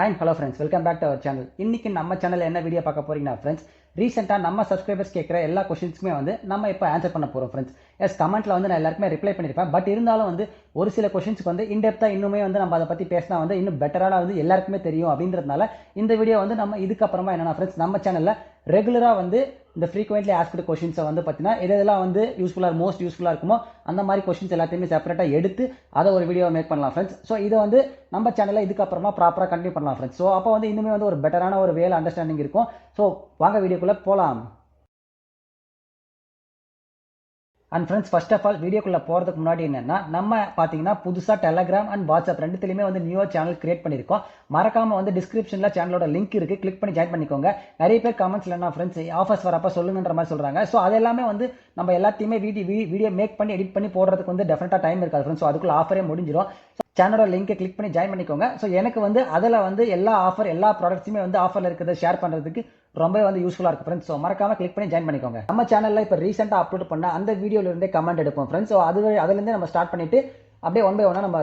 Hi hello friends, welcome back to our channel. இன்னைக்கு நம்ம channel என்ன வீடியோ பார்க்க போறீங்கன்னா ஃப்ரெண்ட்ஸ், ரீசெண்டாக நம்ம சப்ஸ்கிரைபர்ஸ் கேட்குற எல்லா கொஸ்டின்ஸுமே நம்ம இப்போ ஆன்சர் பண்ண போகிறோம் ஃப்ரெண்ட்ஸ். கமெண்ட்ல நான் எல்லாருக்குமே ரிப்ளை பண்ணியிருப்பேன். பட் இருந்தாலும் ஒரு சில கொஸ்டின்ஸ்க்கு இன்டெப்த்தாக இன்னுமே நம்ம அதை பற்றி பேசினா இன்னும் பெட்டரான எல்லாருக்குமே தெரியும் அப்படின்றதுனால இந்த வீடியோ நம்ம இதுக்கப்புறமா என்னன்னா ஃப்ரெண்ட்ஸ், நம்ம சேனலில் ரெகுலராக இந்த ஃப்ரீக்வெண்ட்லி ஆஸ்க்டு கொஸ்டின்ஸை பார்த்தீங்கன்னா இதெல்லாம் யூஸ்ஃபுல்லாக மோஸ்ட் யூஸ்ஃபுல்லாக இருக்குமோ அந்த மாதிரி கொஸ்டின்ஸ் எல்லாத்தையுமே செப்பரேட்டாக எடுத்து அதை ஒரு வீடியோ மேக் பண்ணலாம் ஃப்ரெண்ட்ஸ். ஸோ இதை நம்ம சேனலில் இதுக்கப்புறமா ப்ராப்பராக கண்டினியூ பண்ணலாம் ஃப்ரெண்ட்ஸ். ஸோ அப்போ இன்னுமே ஒரு பெட்டரான ஒரு வேலை அண்டர்ஸ்டாண்டிங் இருக்கும். ஸோ வாங்க வீடியோக்குள்ளே போகலாம். And friends, first of all வீடியோக்குள்ள போகிறதுக்கு முன்னாடி என்னன்னா, நம்ம பார்த்தீங்கன்னா புதுசாக டெலகிராம் அண்ட் வாட்ஸ்அப் ரெண்டுத்துலையுமே நியூ சேனல் கிரியேட் பண்ணியிருக்கோம். மறக்காம டிஸ்கிரிப்ஷனில் சேனலோட லிங்க் இருக்கு, கிளிக் பண்ணி ஜாயின் பண்ணிக்கோங்க. நிறைய பேர் கமெண்ட்ஸ்ல என்ன ஃப்ரெண்ட்ஸ் ஆஃபர்ஸ் வரப்ப சொல்லுங்கன்ற மாதிரி சொல்றாங்க. ஸோ அது எல்லாமே நம்ம எல்லாத்தையுமே வீடியோ மேக் பண்ணி எடிட் பண்ணி போடுறதுக்கு டெஃபினட்டா டைம் இருக்காது ஃப்ரெண்ட்ஸ். ஸோ அதுக்குள்ள ஆஃபரே முடிஞ்சிடும். சேனலோட லிங்கை கிளிக் பண்ணி ஜாயின் பண்ணிக்கோங்க. ஸோ எனக்கு அதில் எல்லா ஆஃபர் எல்லா ப்ராடக்ட்ஸுமே ஆஃபரில் இருக்கிறத ஷேர் பண்ணுறதுக்கு ரொம்ப யூஸ்ஃபுல்லாக இருக்கும் ஃப்ரெண்ட்ஸ். ஸோ மறக்காம கிளிக் பண்ணி ஜாயின் பண்ணிக்கோங்க. நம்ம சேனலில் இப்போ ரீசெண்டாக அப்லோட் பண்ண அந்த வீடியோல இருந்தே கமெண்ட் எடுப்போம் ஃப்ரெண்ட்ஸ். ஸோ அதுலேருந்தே நம்ம ஸ்டார்ட் பண்ணிட்டு அப்படியே ஒன் பை ஒன்னா நம்ம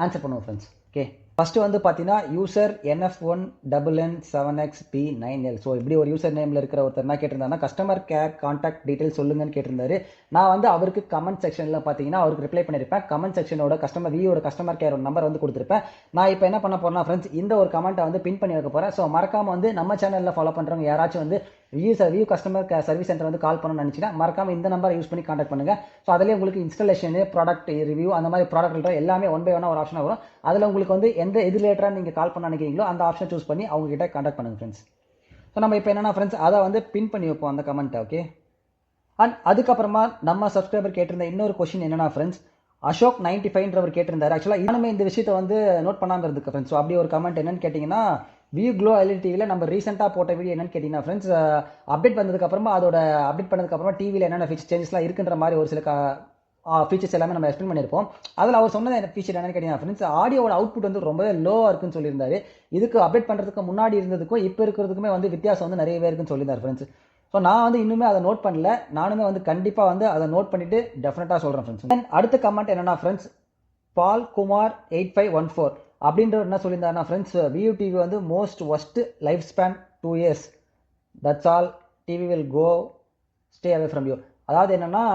ஆன்சர் பண்ணுவோம் ஃப்ரெண்ட்ஸ். ஓகே, ஃபர்ஸ்ட் பார்த்தீங்கன்னா யூசர் NF1NN7XP9L. ஸோ இப்படி ஒரு யூசர் நேம்ல இருக்கிற ஒருத்தர் என்ன கேட்டிருந்தாங்கன்னா, கஸ்டமர் கேர் கான்டாக்ட் டீடைல் சொல்லுங்கன்னு கேட்டிருந்தாரு. நான் அவருக்கு கமெண்ட் செக்ஷன்ல பார்த்தீங்கன்னா அவருக்கு ரிப்ளை பண்ணியிருப்பேன். கமெண்ட் செக்ஷனோட கஸ்டமர் கேர் நம்பர் கொடுத்துருப்பேன். நான் இப்போ என்ன பண்ண போறேன்னா ஃப்ரெண்ட்ஸ், இந்த ஒரு கமெண்ட்டை பின் பண்ணி வைக்க போறேன். ஸோ மறக்காம நம்ம சேனல்ல ஃபாலோ பண்றவங்க யாராச்சும் வியூ கஸ்டமர் சர்வீஸ் சென்டர் கால் பண்ணணும்னு நினைச்சீங்கன்னா மறக்காம இந்த நம்பரை யூஸ் பண்ணி கான்டாக்ட் பண்ணுங்க. ஸோ அதிலே உங்களுக்கு இன்ஸ்டாலேஷன், ப்ராடக்ட் ரிவ்யூ, அந்த மாதிரி ப்ராடக்ட் எல்லாமே ஒன் பை ஒன்னா ஒரு ஆப்ஷன் வரும். அதில் உங்களுக்கு எந்த இது ரிலேட்டடாக நீங்கள் கால் பண்ண நினைக்கிறீங்களோ அந்த ஆப்ஷன் சூஸ் பண்ணி அவங்க கிட்ட கான்டாக்ட் பண்ணுங்க ஃப்ரெண்ட்ஸ். ஸோ நம்ம இப்போ என்னன்னா ஃப்ரெண்ட்ஸ், அதை பின் பண்ணி வைப்போம் அந்த கமெண்ட்டை. ஓகே, அண்ட் அதுக்கப்புறமா நம்ம சப்ஸ்கிரைபர் கேட்டிருந்த இன்னொரு கொஸ்டின் என்னன்னா ஃப்ரெண்ட்ஸ், அசோக் 95 கேட்டிருந்தாரு. ஆக்சுவலாக இன்னுமே இந்த விஷயத்தை நோட் பண்ணாமல் இருக்கு ஃப்ரெண்ட்ஸ். ஸோ அப்படி ஒரு கமெண்ட் என்னன்னு கேட்டிங்கன்னா, வியூ க்ளோ எல்இடி டிவியில் நம்ம ரீசெண்டாக போட்ட வீடியோ என்னன்னு கேட்டிங்கன்னா ஃப்ரெண்ட்ஸ், அப்டேட் பண்ணதுக்கப்புறமா அப்டேட் பண்ணதுக்கப்புறமா டிவியில் என்னென்ன சேஞ்சஸ்லாம் இருக்குன்ற மாதிரி ஒரு சில ஃபீச்சர்ஸ் எல்லாமே நம்ம எக்ஸ்பிளைன் பண்ணியிருப்போம். அதில் அவர் சொன்னது ஃபீச்சர் என்னன்னு கேட்டிங்கன்னா ஃப்ரெண்ட்ஸ், ஆடியோட அவுட்புட் ரொம்ப லோவாக இருக்குன்னு சொல்லியிருந்தாரு. இதுக்கு அப்டேட் பண்ணுறதுக்கு முன்னாடி இருந்ததுக்கும் இப்போ இருக்கிறதுக்குமே வித்தியாசம் நிறையவே இருக்குன்னு சொல்லியிருந்தார் ஃப்ரெண்ட்ஸ். ஸோ நான் இன்னுமே அதை நோட் பண்ணல. நானுமே கண்டிப்பாக அதை நோட் பண்ணிட்டு டெஃபினட்டாக சொல்கிறேன் ஃப்ரெண்ட்ஸ். அடுத்த கமெண்ட் என்னன்னா ஃப்ரெண்ட்ஸ், பால் குமார் 8514 அப்படின்றவர் என்ன சொல்லியிருந்தாருன்னா ஃப்ரெண்ட்ஸ், வியூ டிவி மோஸ்ட் ஒஸ்ட் life span 2 years, that's all, TV will go stay away from you. அதாவது என்னன்னா,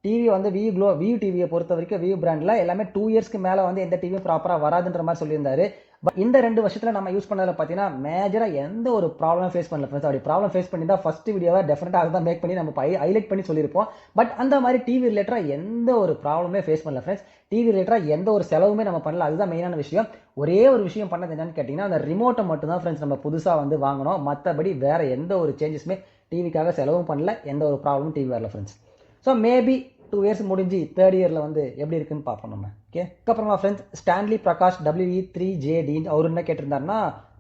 டிவி வியூ டிவியை பொறுத்த வரைக்கும் வியூ பிராண்ட்ல எல்லாமே 2 yearsக்கு மேலே எந்த டிவியும் ப்ராப்பராக வராதுன்ற மாதிரி சொல்லியிருந்தாரு. பட் இந்த 2 வருஷத்துல நம்ம யூஸ் பண்ணதில் பார்த்தீங்கன்னா மேஜரா எந்த ஒரு ப்ராப்ளம் ஃபேஸ் பண்ணல ஃப்ரெண்ட்ஸ். அப்படி ப்ராப்ளம் ஃபேஸ் பண்ணி தான் ஃபர்ஸ்ட் வீடியோவை டெஃபினட்டாக அதை தான் மேக் பண்ணி நம்ம ஹைலைட் பண்ணி சொல்லியிருப்போம். பட் அந்த மாதிரி டிவி ரிலேட்டடாக எந்த ஒரு ப்ராப்ளமே ஃபேஸ் பண்ணல ஃப்ரெண்ட்ஸ். டிவி ரிலேட்டடாக எந்த ஒரு செலவுமே நம்ம பண்ணல. அதுதான் மெயினான விஷயம். ஒரே ஒரு விஷயம் பண்ணது என்னன்னு கேட்டிங்கன்னா, அந்த ரிமோட்டை மட்டும் தான் ஃப்ரெண்ட்ஸ் நம்ம புதுசாக வாங்கணும். மற்றபடி வேற எந்த ஒரு சேஞ்சஸுமே டிவிக்காக செலவும் பண்ணல. எந்த ஒரு ப்ராப்ளமும் டிவி வரல ஃப்ரெண்ட்ஸ். ஸோ மேபி 2 years முடிஞ்சு 3rd இயர்ல எப்படி இருக்குன்னு பார்ப்போம் நம்ம. ஓகே, அதுக்கப்புறமா ஃப்ரெண்ட்ஸ், ஸ்டான்லி பிரகாஷ் WE3JD அவர் என்ன கேட்டிருந்தாருன்னா,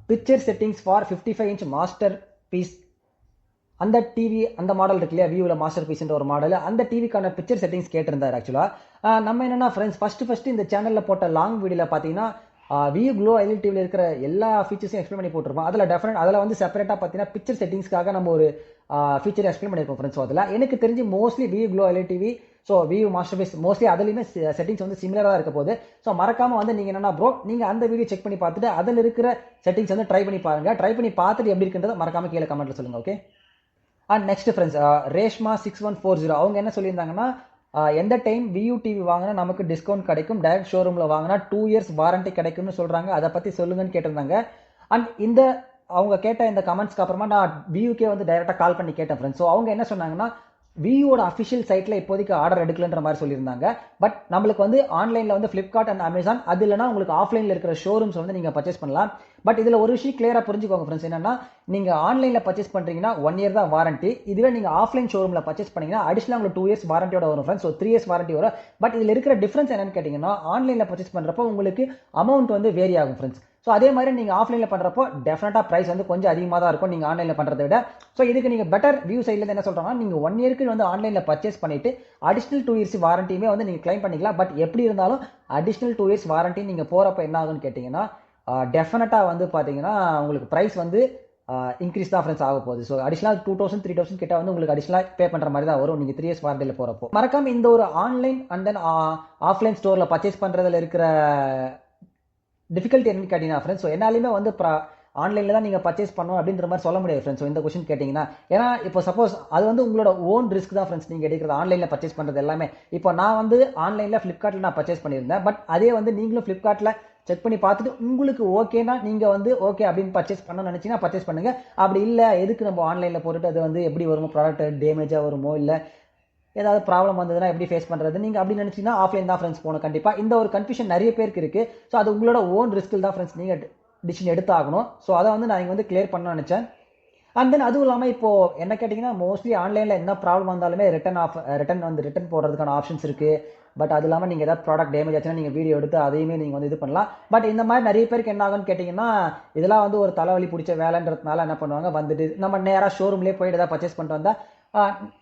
picture settings for 55 inch masterpiece. அந்த டிவி அந்த மாடல் இருக்கு இல்லையா, வியூவில் மாஸ்டர் பீஸ்ன்ற ஒரு மாடல், அந்த டிவிக்கான பிக்சர் செட்டிங்ஸ் கேட்டிருந்தாரு. ஆக்சுவலாக நம்ம என்னன்னா ஃப்ரெண்ட்ஸ், ஃபர்ஸ்ட் இந்த சேனலில் போட்ட லாங் வீடியோவில் பார்த்தீங்கன்னா வியூ க்ளோ எல்இடி டிவியில் இருக்கிற எல்லா ஃபீச்சர்ஸையும் எக்ஸ்பிளைன் பண்ணி போட்டிருப்போம். அதில் செப்பரேட்டாக பார்த்தீங்கன்னா பிக்சர் செட்டிங்ஸ்க்காக நம்ம ஒரு ஃபீச்சர் எக்ஸ்பிளைன் பண்ணியிருப்போம் ஃப்ரெண்ட்ஸ். அதில் எனக்கு தெரிஞ்சு mostly Vu Glo LED TV, so Vu masterpiece mostly அதுலேயுமே செட்டிங்ஸ் சிமிலராக இருக்க போகுது. ஸோ மறக்காம நீங்கள் என்னன்னா ப்ரோ, நீங்கள் அந்த வீடியோ செக் பண்ணி பார்த்துட்டு அதில் இருக்கிற செட்டிங்ஸ் ட்ரை பண்ணி பாருங்க. ட்ரை பண்ணி பார்த்துட்டு எப்படி இருக்குன்றதை மறக்காம கீழே கமெண்ட்ல சொல்லுங்க. Okay, and next friends, Reshma 6140 அவங்க என்ன சொல்லியிருந்தாங்கன்னா, எந்த டைம் வியூ டிவி வாங்கினா நமக்கு டிஸ்கவுண்ட் கிடைக்கும், டைரக்ட் ஷோரூமில் வாங்கினா 2 years வாரண்டி கிடைக்கும்னு சொல்கிறாங்க, அதை பற்றி சொல்லுங்கன்னு கேட்டிருந்தாங்க. அண்ட் அவங்க கேட்ட இந்த கமெண்ட்ஸ்க்கு அப்புறமா நான் வியூக்கே டைரெக்டாக கால் பண்ணி கேட்டேன் ஃப்ரெண்ட்ஸ். ஸோ அவங்க என்ன சொன்னாங்கன்னா, வியூவோட அஃபிஷியல் சைட்டில் இப்போதைக்கு ஆர்டர் எடுக்கலன்ற மாதிரி சொல்லியிருந்தாங்க. பட் நம்மளுக்கு ஆன்லைனில் ஃப்ளிப்கார்ட் அண்ட் அமேசான், அது இல்லைனா உங்களுக்கு ஆஃப்லைனில் இருக்கிற ஷோரூம்ஸ் நீங்கள் பர்ச்சேஸ் பண்ணலாம். பட் இதில் ஒரு விஷயம் கிளியராக புரிஞ்சுக்கோங்க ஃப்ரெண்ட்ஸ், என்னன்னா நீங்கள் ஆன்லைனில் பர்ச்சேஸ் பண்ணுறீங்கன்னா 1 year தான் வாரண்டி. இதுவே நீங்கள் ஆஃப்லைன் ஷோரூமில் பர்ச்சேஸ் பண்ணீங்கன்னா அடிஷனல் உங்களுக்கு 2 years வாரண்டியோட வரும் ஃப்ரெண்ட்ஸ். ஸோ 3 years வாரண்டி வரும். பட் இதில் இருக்கிற டிஃபரன்ஸ் என்னன்னு கேட்டிங்கன்னா, ஆன்லைனில் பர்ச்சேஸ் பண்ணுறப்போ உங்களுக்கு அமௌண்ட் வேரி ஆகும் ஃப்ரெண்ட்ஸ். ஸோ அதே மாதிரி நீங்கள் ஆஃப்லைனில் பண்ணுறப்போ டெஃபினட்டாக ப்ரைஸ் கொஞ்சம் அதிகமாக தான் இருக்கும் நீங்கள் ஆன்லைனில் பண்ணுறதை விட. ஸோ இதுக்கு நீங்கள் பெட்டர் வியூ சைடில் என்ன சொல்கிறாங்கன்னா, நீங்கள் 1 yearக்கு ஆன்லைனில் பர்ச்சேஸ் பண்ணிவிட்டு அடிஷனல் 2 years வாரண்டியுமே நீங்கள் கிளைம் பண்ணிக்கலாம். பட் எப்படி இருந்தாலும் அடிஷனல் 2 years வாரண்டி நீங்கள் போகிறப்ப என்ன ஆகுன்னு கேட்டிங்கன்னா, டெஃபினட்டாக பார்த்தீங்கன்னா உங்களுக்கு ப்ரைஸ் இன்க்ரீஸ் தான் ஃப்ரெண்ட்ஸ் ஆக போகுது. ஸோ அடிஷனல் 2000 3000 கிட்ட உங்களுக்கு அடிஷனலாக பே பண்ணுற மாதிரி தான் வரும் நீங்கள் 3 years வாரண்டியில் போகிறப்போ. மறக்காம இந்த ஒரு ஆன்லைன் அண்ட் தென் ஆஃப்லைன் ஸ்டோரில் பர்ச்சேஸ் பண்ணுறதுல இருக்கிற டிஃபிகல்ட்டி என்னன்னு கேட்டீங்கன்னா ஃப்ரெண்ட்ஸ், ஸோ என்னாலுமே வந்து ஆன்லைனில் தான் நீங்கள் பர்ச்சேஸ் பண்ணணும் அப்படின்ற மாதிரி சொல்ல முடியாது ஃப்ரெண்ட்ஸ். ஸோ இந்த கொஸ்டின் கேட்டிங்கன்னா, ஏன்னா இப்போ சப்போஸ் அது வந்து உங்களோட ஓன் ரிஸ்க் தான் ஃப்ரெண்ட்ஸ், நீங்கள் எடுக்கிறது ஆன்லைனில் பர்ச்சேஸ் பண்ணுறது எல்லாமே. இப்போ நான் வந்து ஆன்லைனில் ஃப்ளிப்கார்ட்டில் நான் பர்ச்சேஸ் பண்ணியிருந்தேன். பட் அதே வந்து நீங்களும் ஃப்ளிப்கார்ட்டில் செக் பண்ணி பார்த்துட்டு உங்களுக்கு ஓகேனா நீங்கள் வந்து ஓகே அப்படின்னு பர்ச்சேஸ் பண்ணணும்னு நினச்சிங்கன்னா பர்ச்சேஸ் பண்ணுங்கள். அப்படி இல்லை எதுக்கு நம்ம ஆன்லைனில் போட்டுட்டு அது வந்து எப்படி வருமோ, ப்ராடக்ட் டேமேஜாக வருமோ, இல்லை ஏதாவது ப்ராப்ளம் வந்ததுன்னா எப்படி ஃபேஸ் பண்ணுறது, நீங்கள் அப்படி நினச்சிங்கன்னா ஆஃப்லைன் தான் ஃப்ரெண்ட்ஸ் போகணும் கண்டிப்பாக. இந்த ஒரு கன்ஃபியூஷன் நிறைய பேருக்கு இருக்குது. ஸோ அது உங்களோட ஓன் ரிஸ்கில் தான் ஃப்ரெண்ட்ஸ் நீங்கள் டிசிஷன் எடுத்தாகணும். ஸோ அதை வந்து நான் இங்கே வந்து கிளியர் பண்ண நினச்சேன். அண்ட் தென் அதுவும் இல்லாமல் இப்போது என்ன கேட்டிங்கன்னா, மோஸ்ட்லி ஆன்லைனில் என்ன ப்ராப்ளம் வந்தாலுமே ரிட்டன் போடுறதுக்கான ஆப்ஷன்ஸ் இருக்குது. பட் அது இல்லாமல் நீங்கள் ஏதாவது ப்ராடக்ட் டேமேஜ் ஆச்சுன்னா நீங்கள் வீடியோ எடுத்து அதையுமே நீங்கள் வந்து இது பண்ணலாம். பட் இந்த மாதிரி நிறைய பேருக்கு என்ன ஆகும்னு கேட்டிங்கன்னா, இதெல்லாம் வந்து ஒரு தலைவலி பிடிச்ச வேலைன்றதுனால என்ன பண்ணுவாங்க, வந்துட்டு நம்ம நேராக ஷோரூம்லேயே போயிட்டு ஏதாவது பர்ச்சேஸ் பண்ணிட்டு வந்தால்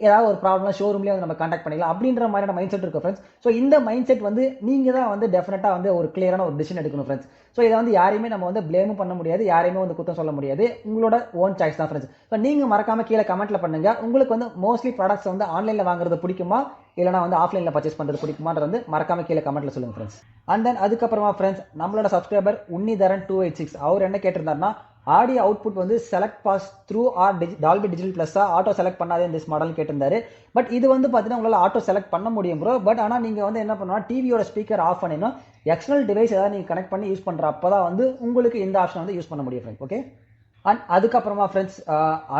ஏதாவது ஒரு ப்ராப்ளம்லாம் ஷோரூம்லேயே வந்து நம்ம கான்டாக்ட் பண்ணிக்கலாம் அப்படின்ற மாதிரியான மைண்ட் செட் இருக்குது ஃப்ரெண்ட்ஸ். ஸோ இந்த மைண்ட் செட் வந்து நீங்கள் தான் வந்து டெஃபினட்டாக வந்து ஒரு கிளியரான ஒரு டிசிஷன் எடுக்கணும் ஃப்ரெண்ட்ஸ். ஸோ இதை வந்து யாரையுமே நம்ம வந்து பிளேமும் பண்ண முடியாது, யாரையுமே வந்து குத்தம் சொல்ல முடியாது. உங்களோட ஓன் சாய்ஸ் தான் ஃப்ரெண்ட்ஸ். ஸோ நீங்கள் மறக்காம கீழே கமெண்ட்ல பண்ணுங்க, உங்களுக்கு வந்து மோஸ்ட்லி ப்ராடக்ட்ஸ் வந்து ஆன்லைனில் வாங்குறது பிடிக்குமா இல்லைனா வந்து ஆஃப்லைனில் பர்ச்சேஸ் பண்ணுறது பிடிக்குமான்றது வந்து மறக்காம கீழே கமெண்ட்ல சொல்லுங்க ஃப்ரெண்ட்ஸ். அண்ட் தென் அதுக்கப்புறமா ஃப்ரெண்ட்ஸ், நம்மளோட சப்ஸ்கிரைபர் உன்னிதரன் 286 அவர் என்ன கேட்டிருந்தாருன்னா, ஆடியோ அவுட்புட் வந்து select pass through or Dolby digital plus auto select பண்ணாதே இந்த மாடல் கேட்டிருந்தாரு. பட் இது வந்து பார்த்தீங்கன்னா உங்களால் ஆட்டோ செலக்ட் பண்ண முடியும் ப்ரோ. பட் ஆனால் நீங்கள் வந்து என்ன பண்ணணும், டிவியோட ஸ்பீக்கர் ஆஃப் பண்ணிடணும். எக்ஸ்டர்னல் டிவைஸ் ஏதாவது நீங்கள் கனெக்ட் பண்ணி யூஸ் பண்ணுற அப்போ தான் வந்து உங்களுக்கு இந்த ஆப்ஷன் வந்து யூஸ் பண்ண முடியும் ஃப்ரெண்ட்ஸ். ஓகே. அண்ட் அதுக்கப்புறமா ஃப்ரெண்ட்ஸ்,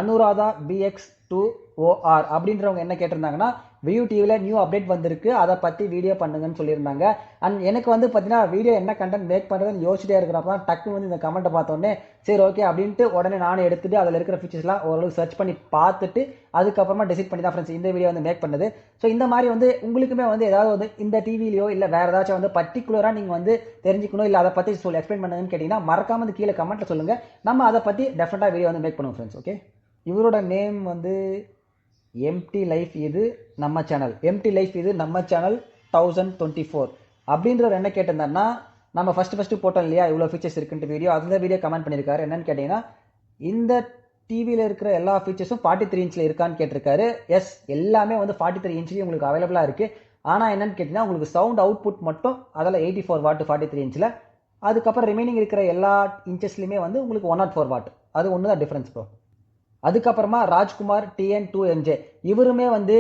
அனுராதா BX2OR அப்படின்றவங்க என்ன கேட்டிருந்தாங்கன்னா, வியூ டிவியில் நியூ அப்டேட் வந்திருக்கு, அதை பற்றி வீடியோ பண்ணுங்கன்னு சொல்லியிருந்தாங்க. அண்ட் எனக்கு வந்து பார்த்தீங்கன்னா வீடியோ என்ன கண்டென்ட் மேக் பண்ணுறதுன்னு யோசிச்சிட்டே இருக்கிறப்ப தான் டக்குன்னு வந்து இந்த கமெண்ட்டை பார்த்தோன்னே சரி ஓகே அப்படின்ட்டு உடனே நானே எடுத்துட்டு அதில் இருக்கிற ஃபீச்சர்ஸ்லாம் ஓரளவுக்கு சர்ச் பண்ணி பார்த்துட்டு அதுக்கப்புறமா டிசைட் பண்ணி தான் ஃப்ரெண்ட்ஸ் இந்த வீடியோ வந்து மேக் பண்ணுது. ஸோ இந்த மாதிரி வந்து உங்களுக்குமே வந்து ஏதாவது வந்து இந்த டிவிலையோ இல்லை வேறு ஏதாச்சும் வந்து பர்டிகுலராக நீங்கள் வந்து தெரிஞ்சுக்கணும் இல்லை அதை பற்றி எக்ஸ்பிளைன் பண்ணுங்கன்னு கேட்டிங்கன்னா மறக்காம வந்து கீழே கமெண்ட்டில் சொல்லுங்கள், நம்ம அதை பற்றி டெஃபினட்டாக வீடியோ வந்து மேக் பண்ணுவோம் ஃப்ரெண்ட்ஸ். ஓகே. இவரோட நேம் வந்து எம்டி லைஃப் இது நம்ம சேனல் 1024 அப்படின்றவர் என்ன கேட்டிருந்தாருன்னா, நம்ம ஃபஸ்ட்டு போட்டோம் இல்லையா இவ்வளோ ஃபீச்சர்ஸ் இருக்குன்ட்டு வீடியோ, அந்த வீடியோ கமெண்ட் பண்ணியிருக்காரு. என்னன்னு கேட்டிங்கன்னா, இந்த டிவியில் இருக்கிற எல்லா ஃபீச்சர்ஸும் 43 இன்ச்சில் இருக்கான்னு கேட்டிருக்காரு. எஸ், எல்லாமே வந்து 43 இன்ச்லேயும் உங்களுக்கு அவைலபிளாக இருக்குது. ஆனால் என்னன்னு கேட்டிங்கன்னா உங்களுக்கு சவுண்ட் அவுட்புட் மட்டும் அதில் 84 வாட் 43 இன்ச்சில், அதுக்கப்புறம் ரிமைனிங் இருக்கிற எல்லா இன்ச்சஸ்லையுமே வந்து உங்களுக்கு 104 வாட். அது ஒன்று தான் டிஃப்ரென்ஸ் ப்ரோ. அதுக்கப்புறமா ராஜ்குமார் TN2MJ இவருமே வந்து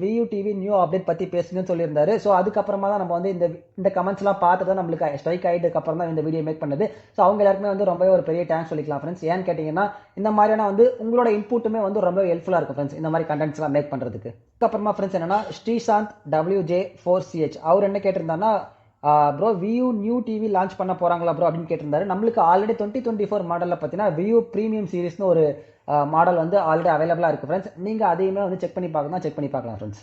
வியூ டிவி நியூ அப்டேட் பற்றி பேசுங்கன்னு சொல்லியிருந்தாரு. ஸோ அதுக்கப்புறமா தான் நம்ம வந்து இந்த கமெண்ட்ஸ்லாம் பார்த்து தான் நம்மளுக்கு ஸ்ட்ரைக் ஆகிட்டு அப்புறம் தான் இந்த வீடியோ மேக் பண்ணது. ஸோ அவங்க எல்லாருக்குமே வந்து ரொம்பவே ஒரு பெரிய தேங்க்ஸ் சொல்லிக்கலாம் ஃப்ரெண்ட்ஸ். ஏன்னு கேட்டிங்கன்னா இந்த மாதிரியான வந்து உங்களோட இன்புட்டுமே வந்து ரொம்ப ஹெல்ப்ஃபுல்லாக இருக்கும் ஃப்ரெண்ட்ஸ் இந்த மாதிரி கண்டென்ட்ஸ்லாம் மேக் பண்ணுறதுக்கு. அதுக்கப்புறமா ஃப்ரெண்ட்ஸ் என்னன்னா, ஸ்ரீசாந்த் WJ4CH அவர் என்ன கேட்டிருந்தாருன்னா, bro Vu new TV launch பண்ண போகிறாங்களா ப்ரோ அப்படின்னு கேட்டிருந்தாரு. நம்மளுக்கு ஆல்ரெடி 2024 மாடலில் பார்த்தீங்கன்னா வியூ ப்ரீமியம் சீரிஸ்னு ஒரு மாடல் வந்து ஆல்ரெடி அவைலபிளாக இருக்குது ஃப்ரெண்ட்ஸ். நீங்கள் அதையுமே வந்து செக் பண்ணி பார்க்கலாம் ஃப்ரெண்ட்ஸ்.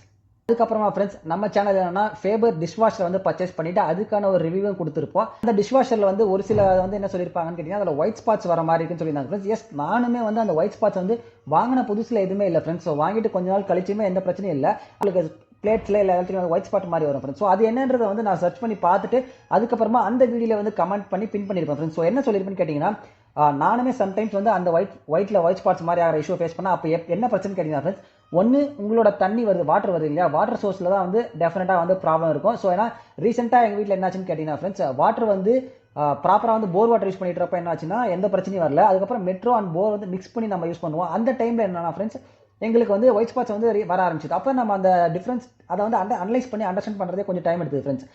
அதுக்கப்புறமா ஃப்ரெண்ட்ஸ், நம்ம சேனல் என்னன்னா ஃபேபர் டிஷ்வாஷர் வந்து பர்ச்சேஸ் பண்ணிட்டு அதுக்கான ஒரு ரிவ்யூவும் கொடுத்துருப்போம். அந்த டிஷ்வாஷரில் வந்து ஒரு சில வந்து என்ன சொல்லியிருப்பாங்கன்னு கேட்டிங்கன்னா, அதில் ஒயிட் ஸ்பாட்ஸ் வர மாதிரி இருக்குன்னு சொல்லியிருந்தாங்க ஃப்ரெண்ட்ஸ். எஸ், நானுமே வந்து அந்த ஒயிட் ஸ்பாட்ஸ் வந்து வாங்கின புதுசில் எதுவுமே இல்லை ஃப்ரெண்ட்ஸ். ஸோ வாங்கிட்டு கொஞ்ச நாள் கழிச்சுமே எந்த பிரச்சனையும் இல்லை. உங்களுக்கு பிளேட்ஸில் இல்லை எல்லாத்தையும் ஒயிட் ஸ்பாட் மாதிரி வரும் ஃப்ரெண்ட்ஸ். ஸோ அது என்னன்றதை வந்து நான் சர்ச் பண்ணி பார்த்துட்டு அதுக்கப்புறமா அந்த வீடியோவில் வந்து கமெண்ட் பண்ணி பின் பண்ணியிருப்பேன் ஃப்ரெண்ட்ஸ். ஸோ என்ன சொல்லியிருப்பேன்னு கேட்டிங்கன்னா, நானுமே சம்டைம்ஸ் வந்து அந்த ஒயிட் ஸ்பாட்ஸ் மாதிரி ஆகிற இஷ்யூ ஃபேஸ் பண்ணால் அப்போ என்ன பிரச்சனை கேட்டிங்கன்னா ஃப்ரெண்ட்ஸ், ஒன்று உங்களோட தண்ணி வருது, வாட்டர் வருது இல்லையா, வாட்டர் சோர்ஸில் தான் வந்து டெஃபினட்டாக வந்து ப்ராப்ளம் இருக்கும். ஸோ ஏன்னா ரீசெண்டாக எங்கள் வீட்டில் என்னாச்சுன்னு கேட்டிங்கன்னா ஃப்ரெண்ட்ஸ், வாட்டர் வந்து ப்ராப்பராக வந்து போர் வாட்டர் யூஸ் பண்ணிட்டு இருப்ப என்ன ஆச்சுன்னா எந்த பிரச்சனையும் வரல. அதுக்கப்புறம் மெட்ரோ அண்ட் போர் வந்து மிக்ஸ் பண்ணி நம்ம யூஸ் பண்ணுவோம். அந்த டைமில் என்னன்னா ஃப்ரெண்ட்ஸ், எங்களுக்கு வந்து ஒயிட் ஸ்பாட்ஸ் வந்து வர ஆரம்பிச்சிது. அப்போ நம்ம அந்த டிஃப்ரென்ஸ் அதை வந்து அனலைஸ் பண்ணி அண்டர்ஸ்டாண்ட் பண்ணுறதே கொஞ்சம் டைம் எடுத்தது ஃப்ரெண்ட்ஸ்.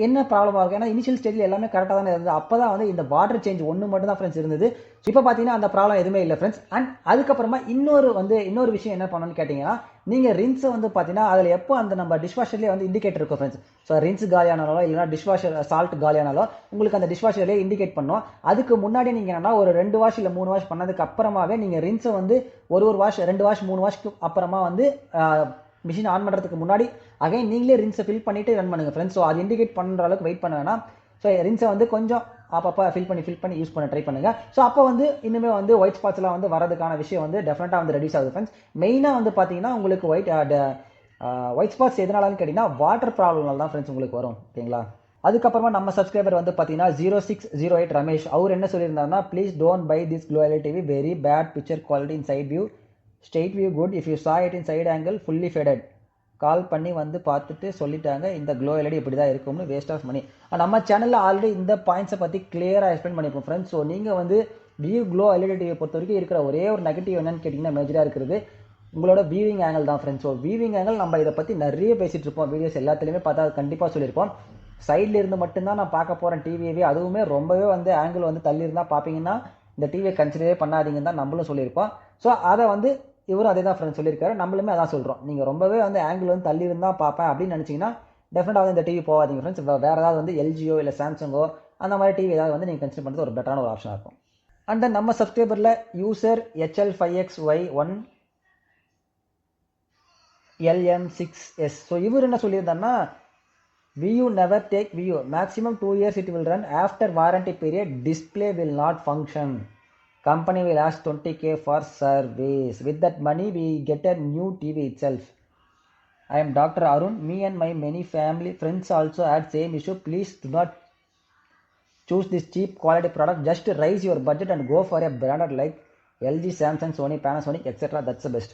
என்ன ப்ராப்ளமாக இருக்கும், ஏன்னா இனிஷியல் ஸ்டேஜில் எல்லாமே கரெக்டாக தானே இருந்தது. அப்போ தான் வந்து இந்த வாட்டர் சேஞ்ச் ஒன்று மட்டும் தான் ஃப்ரெண்ட்ஸ் இருந்தது. இப்போ பார்த்தீங்கன்னா அந்த ப்ராப்ளம் எதுவுமே இல்லை ஃப்ரெண்ட்ஸ். அண்ட் அதுக்கப்புறமா இன்னொரு விஷயம் என்ன பண்ணணும்னு கேட்டிங்கன்னா, நீங்கள் ரின்ஸை வந்து பார்த்தீங்கன்னா அதில் எப்போ அந்த நம்ம டிஷ்வாஷர்லேயே வந்து இண்டிகேட்டர் இருக்கும் ஃப்ரெண்ட்ஸ். ஸோ ரின்ஸ் காலியானாலோ இல்லைனா டிஷ்வாஷர் சால்ட் காலியானாலோ உங்களுக்கு அந்த டிஷ்வாஷர்லேயே இண்டிகேட் பண்ணும். அதுக்கு முன்னாடி நீங்கள் என்னன்னா ஒரு 2 வாஷ் இல்லை 3 வாஷ் பண்ணதுக்கு அப்புறமாவே நீங்கள் ரின்ஸை வந்து ஒரு வாஷ் 2 வாஷ் 3 வாஷ்க்கு அப்புறமா வந்து மிஷின் ஆன் பண்ணுறதுக்கு முன்னாடி அகைன் நீங்களே ரின்ஸை ஃபில் பண்ணிவிட்டு ரன் பண்ணுங்கள் ஃப்ரெண்ட்ஸ். ஸோ அது இண்டிகேட் பண்ணுற அளவுக்கு வெயிட் பண்ண வேணாம். ஸோ ரின்ஸை வந்து கொஞ்சம் அப்பப்போ ஃபில் பண்ணி யூஸ் பண்ண ட்ரை பண்ணுங்கள். ஸோ அப்போ வந்து இன்னுமே வந்து ஒயிட் ஸ்பாட்ஸ்லாம் வந்து வரதுக்கான விஷயம் வந்து டெஃபினட்டாக வந்து ரெடியூஸ் ஆகுது ஃப்ரெண்ட்ஸ். மெயினாக வந்து பார்த்தீங்கன்னா உங்களுக்கு ஒயிட் ஸ்பாட்ஸ் எதனாலன்னு கேட்டிங்கன்னா வாட்டர் ப்ராப்ளம்னால தான் ஃப்ரெண்ட்ஸ் உங்களுக்கு வரும். ஓகேங்களா. அதுக்கப்புறமா நம்ம சப்ஸ்கிரைபர் வந்து பார்த்தீங்கன்னா 0608 ரமேஷ் அவர் என்ன சொல்லியிருந்தாருன்னா, please don't buy this Glo LED TV, very bad picture quality in side view, straight view good, if you saw it in side angle fully faded. கால் பண்ணி வந்து பார்த்துட்டு சொல்லிட்டாங்க இந்த க்ளோ எல்இடி இப்படி தான் இருக்கும்னு, வேஸ்ட் ஆஃப் மணி. நம்ம சேனலில் ஆல்ரெடி இந்த பாயிண்ட்ஸை பற்றி கிளியராக எக்ஸ்பிளைன் பண்ணியிருப்போம் ஃப்ரெண்ட்ஸ். ஸோ நீங்கள் வந்து வியூ க்ளோ எல்இடி டிவியை பொறுத்த வரைக்கும் இருக்கிற ஒரே ஒரு நெகட்டிவ் என்னன்னு கேட்டிங்கன்னா மேஜராக இருக்கிறது உங்களோட வியூவிங் ஆங்கிள் தான் ஃப்ரெண்ட்ஸ். ஸோ வியூவிங் ஆங்கிள் நம்ம இதை பற்றி நிறைய பேசிகிட்டு இருப்போம், வீடியோஸ் எல்லாத்துலேயுமே பார்த்தா அது கண்டிப்பாக சொல்லியிருப்போம். சைடில் இருந்து மட்டும்தான் நான் பார்க்க போகிறேன் டிவியவே, அதுவுமே ரொம்பவே வந்து ஆங்கிள் வந்து தள்ளி இருந்தால் பார்ப்பீங்கன்னா இந்த டிவியை கன்சிடரே பண்ணாதீங்கன்னு தான் நம்மளும் சொல்லியிருப்போம். ஸோ அதை வந்து இவரும் அதே தான் ஃப்ரெண்ட்ஸ் சொல்லியிருக்காரு, நம்மளுமே அதான் சொல்கிறோம். நீங்கள் ரொம்பவே வந்து ஆங்கிள் வந்து தள்ளி இருந்தால் பார்ப்பேன் அப்படின்னு நினச்சிங்கன்னா டெஃபினட்டாக வந்து இந்த டிவி போகாதீங்க ஃப்ரெண்ட்ஸ். வேறு ஏதாவது வந்து எல்ஜியோ இல்லை சாம்சங்கோ அந்த மாதிரி டிவி ஏதாவது வந்து நீங்கள் கன்சிடர் பண்ணுறது ஒரு பெட்டரான ஒரு ஆப்ஷனாக இருக்கும். அண்ட் தென் நம்ம சப்ஸ்கிரைபரில் யூசர் HL5XY1LM6S. ஸோ இவர் என்ன சொல்லியிருந்தாருன்னா, Viu never take Viu. Maximum 2 years it will run. After warranty period, display will not function. Company will ask 20k for service. With that money, we get a new TV itself. I am Dr. Arun. Me and my many family friends also had same issue. Please do not choose this cheap quality product. Just raise your budget and go for a branded like LG, Samsung, Sony, Panasonic, etc. That's the best.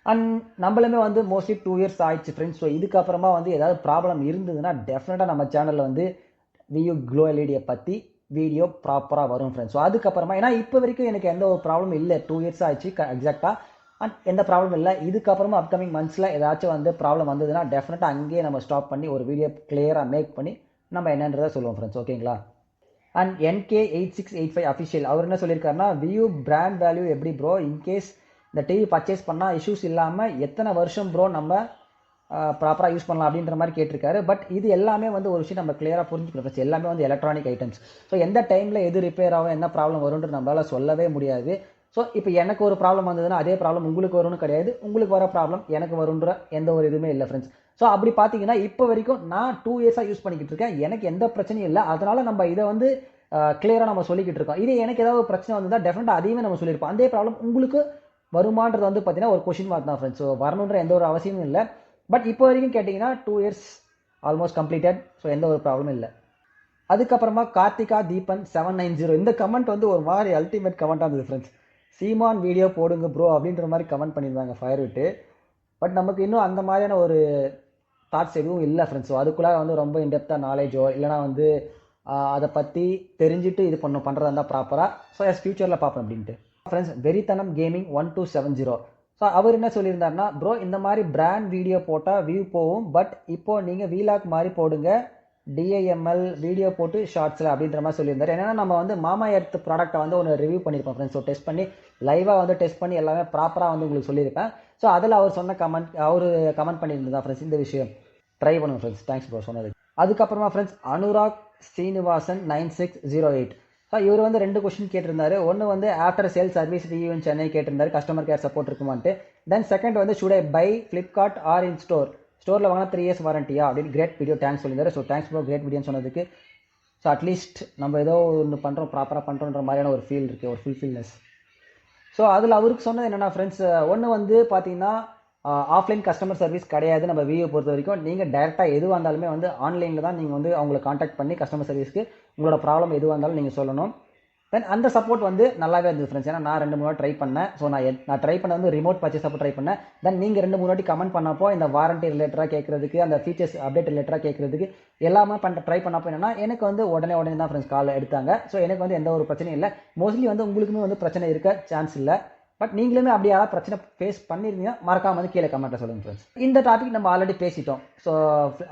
And நம்மளுமே வந்து mostly 2 years ஆயிடுச்சு friends. So இதுக்கப்புறமா வந்து ஏதாவது problem இருந்ததுன்னா டெஃபினட்டாக நம்ம சேனலில் வந்து வியூ க்ளோ எல்இடியை பற்றி வீடியோ ப்ராப்பராக வரும் ஃப்ரெண்ட்ஸ். ஸோ அதுக்கப்புறமா ஏன்னா இப்போ வரைக்கும் எனக்கு எந்த ஒரு ப்ராப்ளம் இல்லை, 2 years ஆயிடுச்சு எக்ஸாக்டாக, அண்ட் எந்த ப்ராப்ளம் இல்லை. இதுக்கப்புறமா அப்கமிங் மந்த்ஸில் ஏதாச்சும் வந்து ப்ராப்ளம் வந்ததுன்னா டெஃபினட்டாக அங்கேயே நம்ம ஸ்டாப் பண்ணி ஒரு வீடியோ கிளியராக மேக் பண்ணி நம்ம என்னன்றதை சொல்லுவோம் ஃப்ரெண்ட்ஸ், ஓகேங்களா. அண்ட் NK8685 அஃபிஷியல் அவர் என்ன சொல்லியிருக்காருன்னா, வியூ பிராண்ட் வேல்யூ எப்படி ப்ரோ, இன்கேஸ் இந்த டிவி பர்ச்சேஸ் பண்ணால் இஷ்யூஸ் இல்லாமல் எத்தனை வருஷம் ப்ரோ நம்ம ப்ராப்பராக யூஸ் பண்ணலாம் அப்படின்ற மாதிரி கேட்டிருக்காரு. பட் இது எல்லாமே வந்து ஒரு விஷயம் நம்ம கிளியராக புரிஞ்சுக்கணும், எல்லாமே வந்து எலக்ட்ரானிக் ஐட்டம்ஸ். ஸோ எந்த டைமில் எது ரிப்பேர் ஆகும் என்ன ப்ராப்ளம் வரும்ன்றது நம்மளால் சொல்லவே முடியாது. ஸோ இப்போ எனக்கு ஒரு ப்ராப்ளம் வந்ததுன்னா அதே ப்ராப்ளம் உங்களுக்கு வரும்னு கிடையாது, உங்களுக்கு வர ப்ராப்ளம் எனக்கு வரும்ன்ற எந்த ஒரு இதுவுமே இல்லை ஃப்ரெண்ட்ஸ். ஸோ அப்படி பார்த்தீங்கன்னா இப்போ வரைக்கும் நான் 2 years யூஸ் பண்ணிக்கிட்டு இருக்கேன், எனக்கு எந்த பிரச்சனையும் இல்லை. அதனால் நம்ம இதை வந்து கிளியராக நம்ம சொல்லிக்கிட்டு இருக்கோம். இதே எனக்கு ஏதாவது ஒரு பிரச்சனை வந்ததுன்னா டெஃபினட்டாக அதையுமே நம்ம சொல்லியிருப்போம். அதே ப்ராப்ளம் உங்களுக்கு வருமானது வந்து பார்த்தீங்கன்னா ஒரு கொஷின் மார்க் தான் ஃப்ரெண்ட்ஸ். ஸோ வரணுன்ற எந்த ஒரு அவசியமும் இல்லை. பட் இப்போ வரைக்கும் கேட்டிங்கன்னா 2 years ஆல்மோஸ்ட் கம்ப்ளீட்டட். ஸோ எந்த ஒரு ப்ராப்ளமும் இல்லை. அதுக்கப்புறமா கார்த்திகா தீபன் 790 இந்த கமெண்ட் வந்து ஒரு மாதிரி அல்டிமேட் கமெண்ட்டாக இருந்தது ஃப்ரெண்ட்ஸ். சீமான் வீடியோ போடுங்க ப்ரோ அப்படின்ற மாதிரி கமெண்ட் பண்ணியிருந்தாங்க ஃபயர் விட்டு. பட் நமக்கு இன்னும் அந்த மாதிரியான ஒரு தாட்ஸ் எதுவும் இல்லை ஃப்ரெண்ட்ஸ். ஸோ அதுக்குள்ளே வந்து ரொம்ப இன்டெப்த்தாக நாலேஜோ இல்லைனா வந்து அதை பற்றி தெரிஞ்சுட்டு இது பண்ணுறதா இருந்தால் ப்ராப்பராக ஸோ ஃபியூச்சரில் பார்ப்பேன் அப்படின்ட்டு ஃப்ரெண்ட்ஸ். வெறித்தனம் கேமிங் 1270 ஸோ அவர் என்ன சொல்லியிருந்தாருன்னா, ப்ரோ இந்த மாதிரி பிராண்ட் வீடியோ போட்டால் வியூ போகும், பட் இப்போது நீங்கள் வீலாக் மாதிரி போடுங்க, DIML வீடியோ போட்டு ஷார்ட்ஸில் அப்படின்ற மாதிரி சொல்லியிருந்தார். ஏன்னா நம்ம வந்து மாமா எர்த் ப்ராடக்ட்டை வந்து ஒன்று ரிவ்யூ பண்ணியிருப்போம் ஃப்ரெண்ட்ஸ். ஸோ டெஸ்ட் பண்ணி லைவாக வந்து டெஸ்ட் பண்ணி எல்லாமே ப்ராப்பராக வந்து உங்களுக்கு சொல்லியிருப்பேன். ஸோ அதில் அவர் சொன்ன கமெண்ட் பண்ணியிருந்தா ஃப்ரெண்ட்ஸ், இந்த விஷயம் ட்ரை பண்ணுங்க ஃப்ரெண்ட்ஸ். தேங்க்ஸ் ப்ரோ சொன்னது. அதுக்கப்புறமா ஃப்ரெண்ட்ஸ் அனுராக் ஸ்ரீனிவாசன் 9608 ஸோ இவர் வந்து 2 கொஸ்டின் கேட்டிருந்தாரு. ஒன்று வந்து after sale service review in Chennai கேட்டிருந்தாரு, கஸ்டமர் கேர் சப்போர்ட் இருக்குமான்ட்டு. தென் செகண்ட் வந்து should I buy Flipkart or in ஸ்டோரில் வாங்கினா 3 years வாரண்டியா அப்படின்னு கிரேட் வீடியோ தேங்க்ஸ் சொல்லியிருந்தாரு. ஸோ தேங்க்ஸ் ப்ரோ கிரேட் வீடியோன்னு சொன்னதுக்கு. ஸோ அட்லீஸ்ட் நம்ம ஏதோ ஒன்று பண்ணுறோம் ப்ராப்பராக பண்ணுறோன்ற மாதிரியான ஒரு ஃபீல் இருக்குது, ஒரு ஃபுல்ஃபில்னஸ். ஸோ அதில் அவருக்கு சொன்னது என்னென்னா ஃப்ரெண்ட்ஸ், ஒன்று வந்து பார்த்தீங்கன்னா ஆஃப்லைன் கஸ்டமர் சர்வீஸ் கிடையாது நம்ம வியூவை பொறுத்த வரைக்கும். நீங்கள் டேரெக்டாக எதுவாக இருந்தாலுமே வந்து ஆன்லைனில் தான் நீங்கள் வந்து அவங்களை காண்டாக்ட் பண்ணி கஸ்டமர் சர்வீஸ்க்கு உங்களோட ப்ராப்ளம் எதுவாக இருந்தாலும் நீங்கள் சொல்லணும். தென் அந்த சப்போர்ட் வந்து நல்லாவே இருந்தது ஃப்ரெண்ட்ஸ். ஏன்னா நான் 2-3 வாட்டி ட்ரை பண்ணேன். ஸோ நான் ட்ரை பண்ண வந்து ரிமோட் பர்ச்சேஸ் அப்போ ட்ரை பண்ணேன். தென் நீங்கள் 2-3 வாட்டி கமெண்ட் பண்ணப்போ இந்த வாரண்டி ரிலேட்டடாக கேட்குறதுக்கு, அந்த ஃபீச்சர்ஸ் அப்டேட் ரிலேட்டடாக கேட்குறதுக்கு எல்லாமே ட்ரை பண்ணப்போ என்னன்னா எனக்கு வந்து உடனே தான் ஃப்ரெண்ட்ஸ் கால் எடுத்தாங்க. ஸோ எனக்கு வந்து எந்த ஒரு பிரச்சனையும் இல்லை. மோஸ்ட்லி வந்து உங்களுக்குமே வந்து பிரச்சனை இருக்க சான்ஸ் இல்லை. பட் நீங்களுமே அப்படி யாராவது பிரச்சனை ஃபேஸ் பண்ணியிருந்தீங்கன்னா மறக்காம வந்து கீழே கமெண்ட்டில் சொல்லுங்கள் ஃப்ரெண்ட்ஸ். இந்த டாபிக் நம்ம ஆல்ரெடி பேசிட்டோம். ஸோ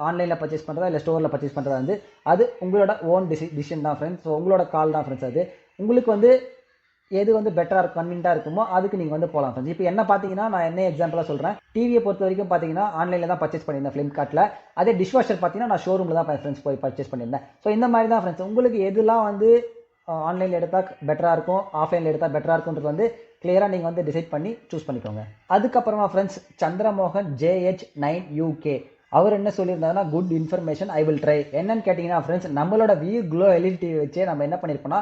ஆன்லைனில் பர்ச்சேஸ் பண்ணுறதா இல்லை ஸ்டோரில் பர்ச்சேஸ் பண்ணுறதா வந்து அது உங்களோட ஓன் டிசிஷன் தான் ஃப்ரெண்ட்ஸ். ஸோ உங்களோட கால் தான் ஃப்ரெண்ட்ஸ். அது உங்களுக்கு வந்து எது வந்து பெட்டராக கன்வீனியன்ட்டாக இருக்குமோ அதுக்கு நீங்கள் வந்து போகலாம் ஃப்ரெண்ட்ஸ். இப்போ என்ன பார்த்தீங்கன்னா நான் என்ன எக்ஸாம்பிளாக சொல்கிறேன், டிவியை பொறுத்த வரைக்கும் பார்த்தீங்கன்னா ஆன்லைனில் தான் பர்ச்சேஸ் பண்ணியிருந்தேன் ஃப்ளிப்கார்ட்டில். அதே டிஷ் வாஷர் பார்த்தீங்கன்னா நான் ஷோரூமில் தான் ஃப்ரெண்ட்ஸ் போய் பர்ச்சேஸ் பண்ணியிருந்தேன். ஸோ இந்த மாதிரி தான் ஃப்ரெண்ட்ஸ் உங்களுக்கு எதுலாம் வந்து ஆன்லைனில் எடுத்தால் பெட்டராக இருக்கும், ஆஃப்லைனில் எடுத்தால் பெட்டராக இருக்குன்றது வந்து கிளியராக நீங்கள் வந்து டிசைட் பண்ணி சூஸ் பண்ணிக்கோங்க. அதுக்கப்புறமா ஃப்ரெண்ட்ஸ் சந்திரமோகன் JH9UK அவர் என்ன சொல்லியிருந்தாருன்னா, good information, I will try. என்னன்னு கேட்டிங்கன்னா ஃப்ரெண்ட்ஸ், நம்மளோட வியூ க்ளோ எல்இடி வச்சே நம்ம என்ன பண்ணியிருப்போம்னா,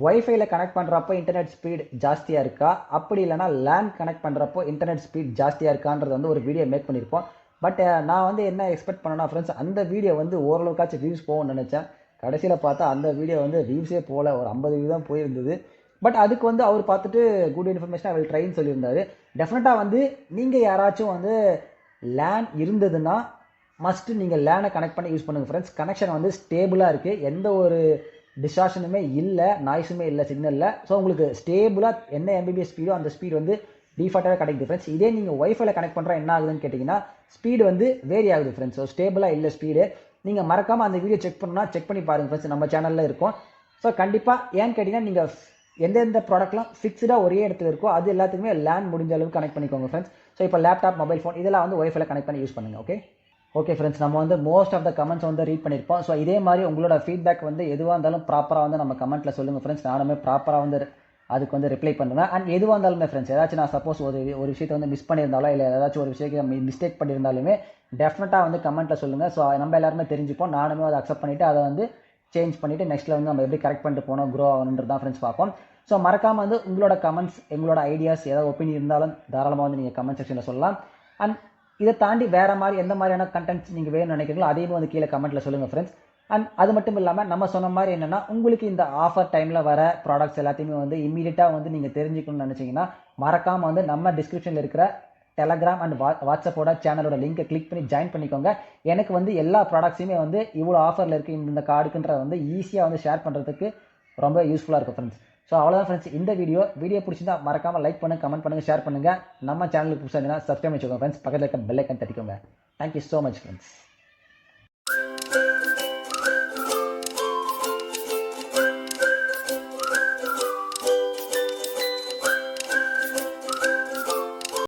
ஒய்ஃபைல கனெக்ட் பண்ணுறப்போ இன்டர்நெட் ஸ்பீட் ஜாஸ்தியாக இருக்கா, அப்படி இல்லைனா லேண்ட் கனெக்ட் பண்ணுறப்போ இன்டர்நெட் ஸ்பீட் ஜாஸ்தியாக இருக்கான்றது வந்து ஒரு வீடியோ மேக் பண்ணியிருப்போம். பட் நான் வந்து என்ன எக்ஸ்பெக்ட் பண்ணேன்னா ஃப்ரெண்ட்ஸ், அந்த வீடியோ வந்து ஓரளவுக்காச்சும் வியூஸ் போகும்னு நினச்சேன். கடைசியில் பார்த்தா அந்த வீடியோ வந்து வியூஸே போகல, ஒரு 50 வியூ தான் போயிருந்தது. பட் அதுக்கு வந்து அவர் பார்த்துட்டு குட் இன்ஃபர்மேஷன் ஐ வில் ட்ரைன்னு சொல்லியிருந்தாரு. டெஃபினட்டாக வந்து நீங்கள் யாராச்சும் வந்து லேன் இருந்ததுன்னா மஸ்ட்டு நீங்கள் லேனை கனெக்ட் பண்ணி யூஸ் பண்ணுங்கள் ஃப்ரெண்ட்ஸ். கனெக்ஷன் வந்து ஸ்டேபிளாக இருக்குது, எந்த ஒரு டிஸ்டார்ஷனுமே இல்லை, நாய்ஸுமே இல்லை சிக்னலில். ஸோ உங்களுக்கு ஸ்டேபிளாக என்ன எம்பிபிஎஸ் ஸ்பீடோ அந்த ஸ்பீடு வந்து டிஃபால்ட்டாகவே கிடைக்குது ஃப்ரெண்ட்ஸ். இதே நீங்கள் ஒய்ஃபைல கனெக்ட் பண்ணுறா என்ன ஆகுதுன்னு கேட்டிங்கன்னா ஸ்பீடு வந்து வேரி ஆகுது ஃப்ரெண்ட்ஸ். ஸோ ஸ்டேபிளாக இல்லை ஸ்பீடு. நீங்கள் மறக்காமல் அந்த வீடியோ செக் பண்ணணும்னா செக் பண்ணி பாருங்கள் ஃப்ரெண்ட்ஸ், நம்ம சேனலில் இருக்கும். ஸோ கண்டிப்பாக ஏன்னு கேட்டிங்கன்னா நீங்கள் எந்தெந்த ப்ராடக்ட்லாம் ஃபிக்ஸ்டாக ஒரே இடத்துல இருக்கோ அது எல்லாத்துக்குமே லேண்ட் முடிஞ்ச அளவுக்கு கனெக்ட் பண்ணிக்கோங்க ஃப்ரெண்ட்ஸ். ஸோ இப்போ லேப்டாப், மொபைல் ஃபோன் இதெல்லாம் வந்து ஒய்ஃபைல கனெக்ட் பண்ணி யூஸ் பண்ணுங்கள். ஓகே ஃப்ரெண்ட்ஸ், நம்ம வந்து மோஸ்ட் ஆஃப் த கமெண்ட்ஸ் வந்து ரீட் பண்ணியிருப்போம். ஸோ இதே மாதிரி உங்களோட ஃபீட்பேக் வந்து எதுவாக இருந்தாலும் ப்ராப்பராக வந்து நம்ம கமெண்ட்டில் சொல்லுங்கள் ஃப்ரெண்ட்ஸ். நானுமே ப்ராப்பராக வந்து அதுக்கு வந்து ரிப்ளை பண்ணுவேன். அண்ட் எதுவாக இருந்தாலுமே ஃப்ரெண்ட்ஸ், ஏதாச்சும் நான் சப்போஸ் ஒரு விஷயத்தை வந்து மிஸ் பண்ணியிருந்தாலோ இல்லை ஏதாச்சும் ஒரு விஷயத்தை மிஸ்டேக் பண்ணியிருந்தாலுமே டெஃபினட்டாக வந்து கமெண்ட்டில் சொல்லுங்கள். ஸோ நம்ம எல்லாருமே தெரிஞ்சுப்போம். நானுமே அதை அக்செப்ட் பண்ணிவிட்டு அதை வந்து சேஞ்ச் பண்ணிவிட்டு நெக்ஸ்ட்டில் வந்து நம்ம எப்படி கரெக்ட் பண்ணிட்டு போனோம், க்ரோ ஆகணுன்றது தான் ஃப்ரெண்ட்ஸ் பார்ப்போம். ஸோ மறக்காமல் வந்து உங்களோட கமெண்ட்ஸ், எங்களோட ஐடியாஸ், ஏதாவது ஒப்பீனியன் இருந்தாலும் தாராளமாக வந்து நீங்கள் கமெண்ட் செக்ஷனில் சொல்லலாம். அண்ட் இதை தாண்டி வேறு மாதிரி எந்த மாதிரியான கண்டென்ட்ஸ் நீங்கள் வேணும்னு நினைக்கிறீங்களோ அதையும் வந்து கீழே கமெண்ட்டில் சொல்லுங்கள் ஃப்ரெண்ட்ஸ். அண்ட் அது மட்டும் இல்லாமல் நம்ம சொன்ன மாதிரி என்னென்னா உங்களுக்கு இந்த ஆஃபர் டைமில் வர ப்ராடக்ட்ஸ் எல்லாத்தையுமே வந்து இம்மீடியட்டாக வந்து நீங்கள் தெரிஞ்சுக்கணும்னு நினச்சிங்கன்னா மறக்காமல் வந்து நம்ம டிஸ்கிரிப்ஷனில் இருக்கிற டெலகிராம் அண்ட் வாட்ஸ்அப்போட சேனலோட லிங்கை கிளிக் பண்ணி ஜாயின் பண்ணிக்கோங்க. எனக்கு வந்து எல்லா ப்ராடக்ட்ஸுமே வந்து இவ்வளோ ஆஃபரில் இருக்குது இந்த கார்டுக்குன்றதை வந்து ஈஸியாக வந்து ஷேர் பண்ணுறதுக்கு ரொம்ப யூஸ்ஃபுல்லாக இருக்கும் ஃப்ரெண்ட்ஸ். ஸோ அவ்வளோதான் ஃப்ரெண்ட்ஸ், இந்த வீடியோ பிடிச்சிருந்தா மறக்காமல் லைக் பண்ணுங்கள், கமெண்ட் பண்ணுங்கள், ஷேர் பண்ணுங்கள். நம்ம சேனலுக்கு புதுசாக இருந்தால் சப்ஸ்கிரைப் பண்ணிக்கோங்க ஃப்ரெண்ட்ஸ். பக்கத்தில் இருக்க பெல் ஐக்கன் தட்டிக்கோங்க. Thank you so much friends.